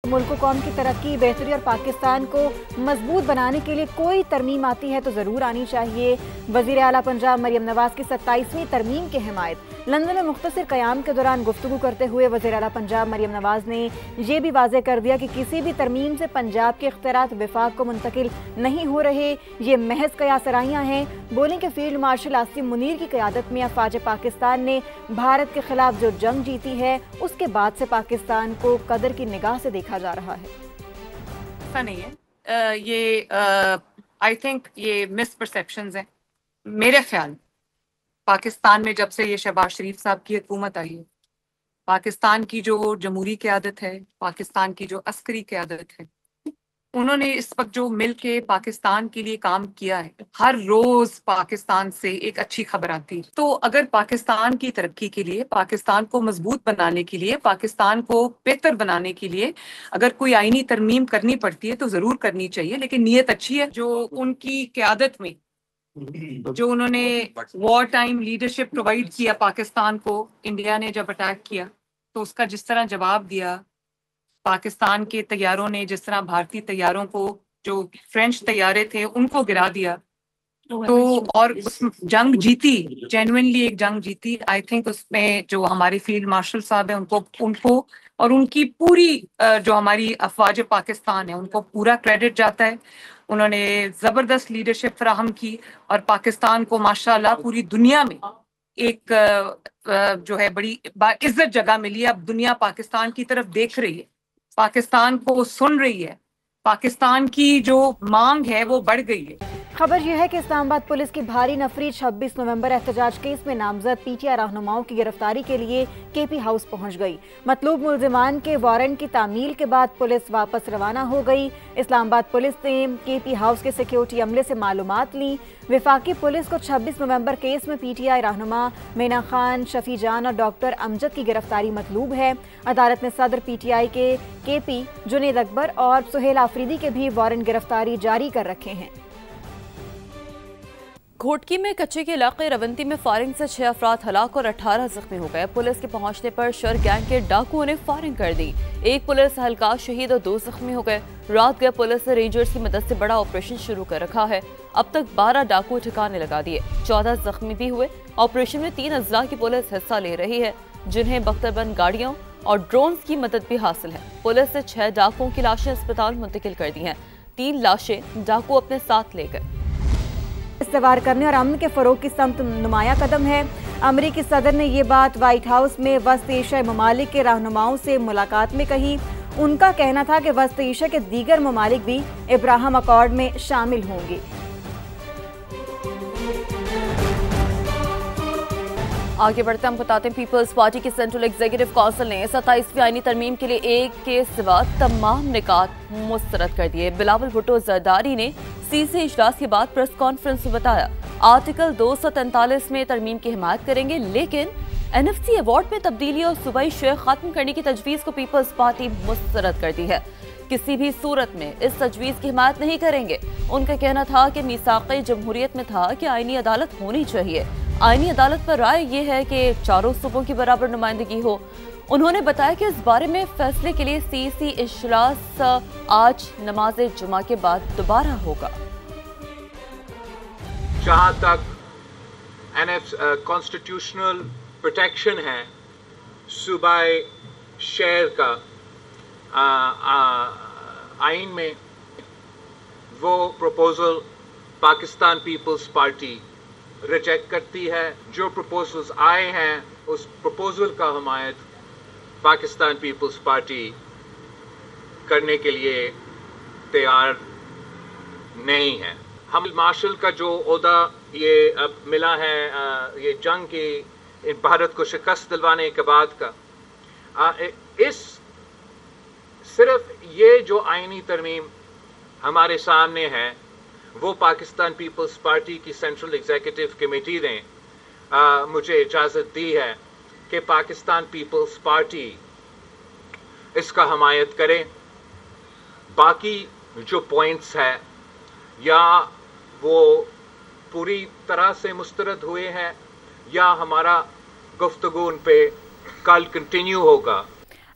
मुल्क कौम की तरक्की, बेहतरी और पाकिस्तान को मजबूत बनाने के लिए कोई तरमीम आती है तो ज़रूर आनी चाहिए। वज़ीर आला पंजाब मरियम नवाज की 27वीं तरमीम की हिमायत। लंदन में मुख्तसर क़याम के दौरान गुफ्तगू करते हुए वज़ीर आला पंजाब मरियम नवाज ने यह भी वाज़ेह कर दिया कि किसी भी तरमीम से पंजाब के इख्तियारात विफाक को मुंतकिल नहीं हो रहे, ये महज कयासराइयाँ हैं। बोलें कि फील्ड मार्शल आसिम मुनीर की क़यादत में अफवाज पाकिस्तान ने भारत के खिलाफ जो जंग जीती है उसके बाद से पाकिस्तान को कदर की निगाह से देखा जा रहा है। ऐसा नहीं है, ये आई थिंक ये मिसपरसेप्शंस हैं। मेरे ख्याल पाकिस्तान में जब से ये शहबाज शरीफ साहब की हुकूमत आई है, पाकिस्तान की जो जमहूरी क़यादत है, पाकिस्तान की जो अस्करी क़यादत है, उन्होंने इस वक्त जो मिल के पाकिस्तान के लिए काम किया है, हर रोज पाकिस्तान से एक अच्छी खबर आती। तो अगर पाकिस्तान की तरक्की के लिए, पाकिस्तान को मजबूत बनाने के लिए, पाकिस्तान को बेहतर बनाने के लिए अगर कोई आईनी तरमीम करनी पड़ती है तो जरूर करनी चाहिए, लेकिन नीयत अच्छी है। जो उनकी क़यादत में जो उन्होंने वॉर टाइम लीडरशिप प्रोवाइड किया पाकिस्तान को, इंडिया ने जब अटैक किया तो उसका जिस तरह जवाब दिया, पाकिस्तान के तैयारों ने जिस तरह भारतीय तैयारों को, जो फ्रेंच तैयारे थे उनको गिरा दिया, तो और उस जंग जीती, जेन्युइनली एक जंग जीती। आई थिंक उसमें जो हमारे फील्ड मार्शल साहब हैं उनको और उनकी पूरी जो हमारी अफवाज पाकिस्तान है उनको पूरा क्रेडिट जाता है। उन्होंने जबरदस्त लीडरशिप फराहम की और पाकिस्तान को माशाल्लाह पूरी दुनिया में एक जो है बड़ी इज्जत जगह मिली है। अब दुनिया पाकिस्तान की तरफ देख रही है, पाकिस्तान को सुन रही है, पाकिस्तान की जो मांग है वो बढ़ गई है। खबर यह है कि इस्लामाबाद पुलिस की भारी नफरी 26 नवंबर एहतजाज केस में नामजद पीटीआई रहनुमाओं की गिरफ्तारी के लिए केपी हाउस पहुंच गई। मतलूब मुल्जिमान के वारंट की तामील के बाद पुलिस वापस रवाना हो गई। इस्लामाबाद पुलिस ने केपी हाउस के सिक्योरिटी अमले से मालूमात ली। विफाकी पुलिस को 26 नवंबर केस में पीटीआई रहनुमा मीना खान, शफी जान और डॉक्टर अमजद की गिरफ्तारी मतलूब है। अदालत ने सदर पीटीआई के केपी, जुनेद अकबर और सुहेल आफरीदी के भी वारंट गिरफ्तारी जारी कर रखे हैं। घोटकी में कच्चे के इलाके रवंती में फायरिंग से 6 अफराद हलाक और 18 जख्मी हो गए। पुलिस के पहुंचने पर शर गैंग के डाकुओं ने फायरिंग कर दी। एक पुलिस एहलकार शहीद और 2 जख्मी हो गए। रात गए पुलिस ने रेंजर्स की मदद से बड़ा ऑपरेशन शुरू कर रखा है। अब तक 12 डाकू ठिकाने लगा दिए, 14 जख्मी भी हुए। ऑपरेशन में 3 अजला की पुलिस हिस्सा ले रही है, जिन्हें बख्तरबंद गाड़ियों और ड्रोन्स की मदद भी हासिल है। पुलिस ने 6 डाकुओं की लाशें अस्पताल मुंतकिल कर दी हैं। 3 लाशें डाकू अपने साथ ले गए। इस्तेवार करने और अमन के फरोग की समत नुमाया कदम है। अमरीकी सदर ने ये बात व्हाइट हाउस में वस्त एशियाई ममालिक के रहनुमाओं से मुलाकात में कही। उनका कहना था कि वस्त एशिया के दीगर ममालिक भी इब्राहिम अकॉर्ड में शामिल होंगे। आगे बढ़ते हम बताते हैं, पीपल्स पार्टी की सेंट्रल एग्जीक्यूटिव काउंसिल ने 27वीं आईनी तरमीम के लिए एक के सिवा तमाम निकात मुस्तरद कर दिए। बिलावल भुट्टो जरदारी ने सीसी इजलास के बाद प्रेस कॉन्फ्रेंस में बताया, आर्टिकल 243 में तरमीम की हिमायत करेंगे, लेकिन एनएफसी अवार्ड में तब्दीली और सूबाई शेयर खत्म करने की तजवीज़ को पीपल्स पार्टी मुस्तरद कर दी है। किसी भी सूरत में इस तजवीज़ की हिमायत नहीं करेंगे। उनका कहना था कि मीसाक़े जमहूरियत में था कि आईनी अदालत होनी चाहिए। आईनी अदालत पर राय ये है कि चारों सूबों की बराबर नुमाइंदगी हो। उन्होंने बताया कि इस बारे में फैसले के लिए सीसी इजलास आज नमाज जुमा के बाद दोबारा होगा। जहां तक कॉन्स्टिट्यूशनल प्रोटेक्शन है सूबाई शेयर का आइन में, वो proposal Pakistan peoples party reject करती है। जो प्रपोजल्स आए हैं उस प्रपोजल का हमायत पाकिस्तान पीपल्स पार्टी करने के लिए तैयार नहीं है। हम मार्शल का जो ओहदा ये अब मिला है, ये जंग की भारत को शिकस्त दिलवाने के बाद का, इस सिर्फ ये जो आईनी तरमीम हमारे सामने है वो पाकिस्तान पीपल्स पार्टी की सेंट्रल एग्जीक्यूटिव कमेटी ने मुझे इजाज़त दी है कि पाकिस्तान पीपल्स पार्टी इसका हमायत करे। बाकी जो पॉइंट्स है या वो पूरी तरह से मुस्तरद हुए हैं या हमारा गुफ्तगू उन पे कल कंटिन्यू होगा।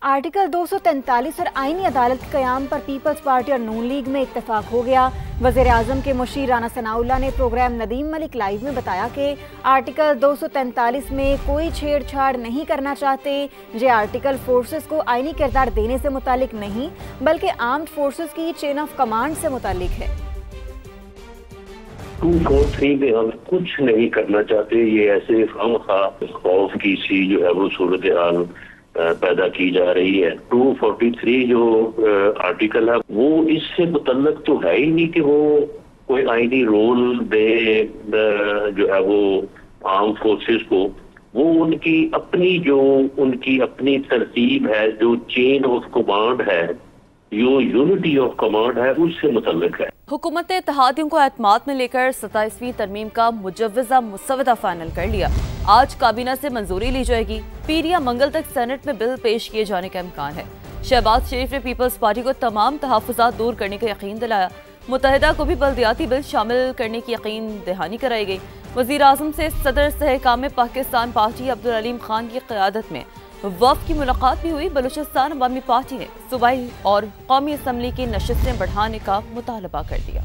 आर्टिकल 243 और आईनी अदालत के क़याम पर पीपल्स पार्टी और नून लीग में इत्तेफाक हो गया। वज़ीर आज़म के मुशीर राना सनाउल्लाह ने प्रोग्राम नदीम मलिक लाइव में बताया कि आर्टिकल 243 में कोई छेड़छाड़ नहीं करना चाहते। ये आर्टिकल फोर्सेस को आईनी किरदार देने से मुतालिक नहीं बल्कि आर्म्ड फोर्सेस की चेन ऑफ कमांड से मुतालिक है। 243 में हम कुछ नहीं करना चाहते। ये ऐसे खौफ की सी जो है वो सूरत हाल पैदा की जा रही है। 243 जो आर्टिकल है वो इससे मुतल्लक तो है ही नहीं कि वो कोई आईनी रोल दे जो है वो आर्म फोर्सेस को। वो उनकी अपनी तरतीब है, जो चेन ऑफ कमांड है, जो यूनिटी ऑफ कमांड है, उससे मुतल्लिक है। हुकूमत ने इत्तेहादियों को एतमाद में लेकर 27वीं तरमीम का मुजव्वज़ा मुसवदा फाइनल कर लिया। आज काबीना से मंजूरी ली जाएगी। पीर या मंगल तक सेनेट में बिल पेश किए जाने का इम्कान है। शहबाज शरीफ ने पीपल्स पार्टी को तमाम तहफ़्फ़ुज़ात दूर करने का यकीन दिलाया। मुत्तहिदा को भी बल्दियाती बिल शामिल करने की यकीन दहानी कराई गई। वज़ीर आज़म से सदर सहकाम पाकिस्तान पार्टी अब्दुल अलीम खान की क़यादत में वफ़द की मुलाकात भी हुई। बलूचिस्तान अवामी पार्टी ने सूबाई और कौमी असम्बली की नशिस्तें बढ़ाने का मुतालबा कर दिया।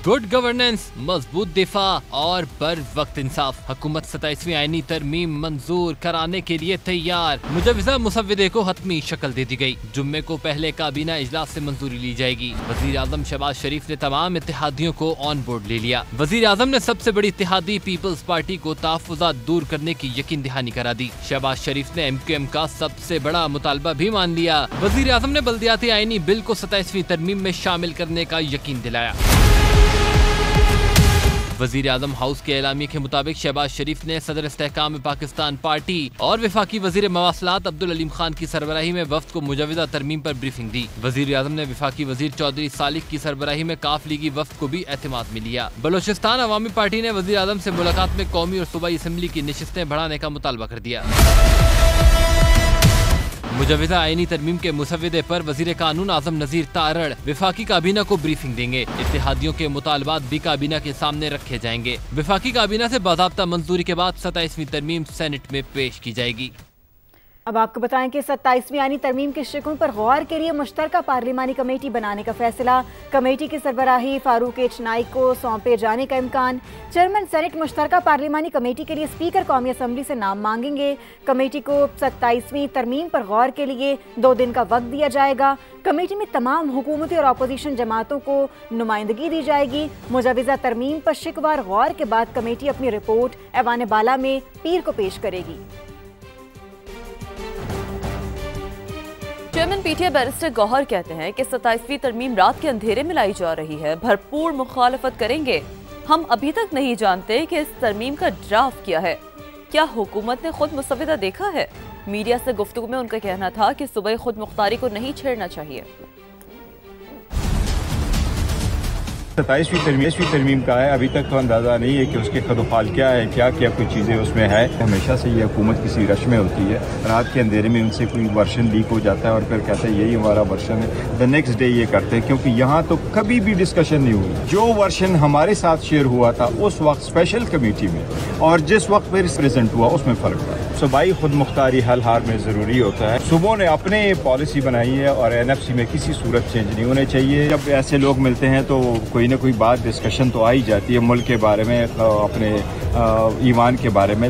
गुड गवर्नेंस, मजबूत दिफा और बर वक्त इंसाफ। हुकूमत 27वीं आईनी तरमीम मंजूर कराने के लिए तैयार। मुजव्वज़ा मुसव्वदे को हतमी शक्ल दे दी गई। जुम्मे को पहले काबीना इजलास से मंजूरी ली जाएगी। वज़ीर आज़म शहबाज शरीफ ने तमाम इत्तेहादियों को ऑन बोर्ड ले लिया। वज़ीर आज़म ने सबसे बड़ी इत्तेहादी पीपल्स पार्टी को तहफ़्फ़ुज़ात दूर करने की यकीन दहानी करा दी। शहबाज शरीफ ने MQM का सबसे बड़ा मुतालबा भी मान लिया। वज़ीर आज़म ने बल्दियाती आईनी बिल को 27वीं तरमीम में शामिल करने का यकीन दिलाया। वज़ीर आज़म हाउस के एलामी के मुताबिक शहबाज शरीफ ने सदर इस्तेहकाम पाकिस्तान पार्टी और वफाकी वज़ीर मवासलात अब्दुल अलीम खान की सरबराही में वफ़द को मुजव्वज़ा तरमीम पर ब्रीफिंग दी। वज़ीर आज़म ने वफाकी वज़ीर चौधरी सालिक की सरबराही में काफ लीगी वफ़द को भी एतमाद में लिया। बलूचिस्तान अवामी पार्टी ने वज़ीर आज़म से मुलाकात में कौमी और सूबाई असम्बली की नशिस्तें बढ़ाने का मुतालबा कर दिया। मुजव्वज़ा आईनी तरमीम के मुसव्वदे पर वज़ीर कानून आज़म नज़ीर तारड़ वफाकी काबीना को ब्रीफिंग देंगे। इत्तेहादियों के मुतालबात भी काबीना के सामने रखे जाएंगे। वफाकी काबीना से बाज़ाब्ता मंजूरी के बाद 27वीं तरमीम सेनेट में पेश की जाएगी। अब आपको बताएं कि 27वीं आईनी तरमीम के शिकों पर गौर के लिए मुश्तरका पार्लिमानी कमेटी बनाने का फैसला। कमेटी की सरबराही फारूक एच नाइक को सौंपे जाने का इम्कान। चेयरमैन सेनेट मुश्तरका पार्लिमानी कमेटी के लिए स्पीकर कौमी असम्बली से नाम मांगेंगे। कमेटी को 27वीं तरमीम पर गौर के लिए 2 दिन का वक्त दिया जाएगा। कमेटी में तमाम हुकूमती और अपोजिशन जमातों को नुमाइंदगी दी जाएगी। मुजव्वज़ा तरमीम पर शिकवार गौर के बाद कमेटी अपनी रिपोर्ट ऐवान बाला में पीर को पेश करेगी। चेयरमैन PTI बैरिस्टर गौहर कहते हैं कि 27वीं तरमीम रात के अंधेरे में लाई जा रही है। भरपूर मुखालफत करेंगे। हम अभी तक नहीं जानते कि इस तरमीम का ड्राफ्ट क्या है। क्या हुकूमत ने खुद मुसव्वदा देखा है? मीडिया से गुफ्तगू में उनका कहना था कि सूबाई खुद मुख्तारी को नहीं छेड़ना चाहिए। 27वीं तरमीम का है, अभी तक तो अंदाज़ा नहीं है कि उसके खदोफाल क्या है, क्या कोई चीज़ें उसमें है। हमेशा से ये हुकूमत किसी रश में होती है। रात के अंधेरे में उनसे कोई वर्शन लीक हो जाता है और फिर कहते हैं यही हमारा वर्शन है। द नेक्स्ट डे ये करते हैं, क्योंकि यहाँ तो कभी भी डिस्कशन नहीं हुई। जो वर्शन हमारे साथ शेयर हुआ था उस वक्त स्पेशल कमेटी में और जिस वक्त फिर प्रेजेंट हुआ उसमें फ़र्क था। सूबाई खुद मुख्तारी हल हाल में ज़रूरी होता है। सूबों ने अपने पॉलिसी बनाई है और NFC में किसी सूरत चेंज नहीं होने चाहिए। जब ऐसे लोग मिलते हैं तो कोई ना कोई बात डिस्कशन तो आ ही जाती है, मुल्क के बारे में, अपने ईमान के बारे में।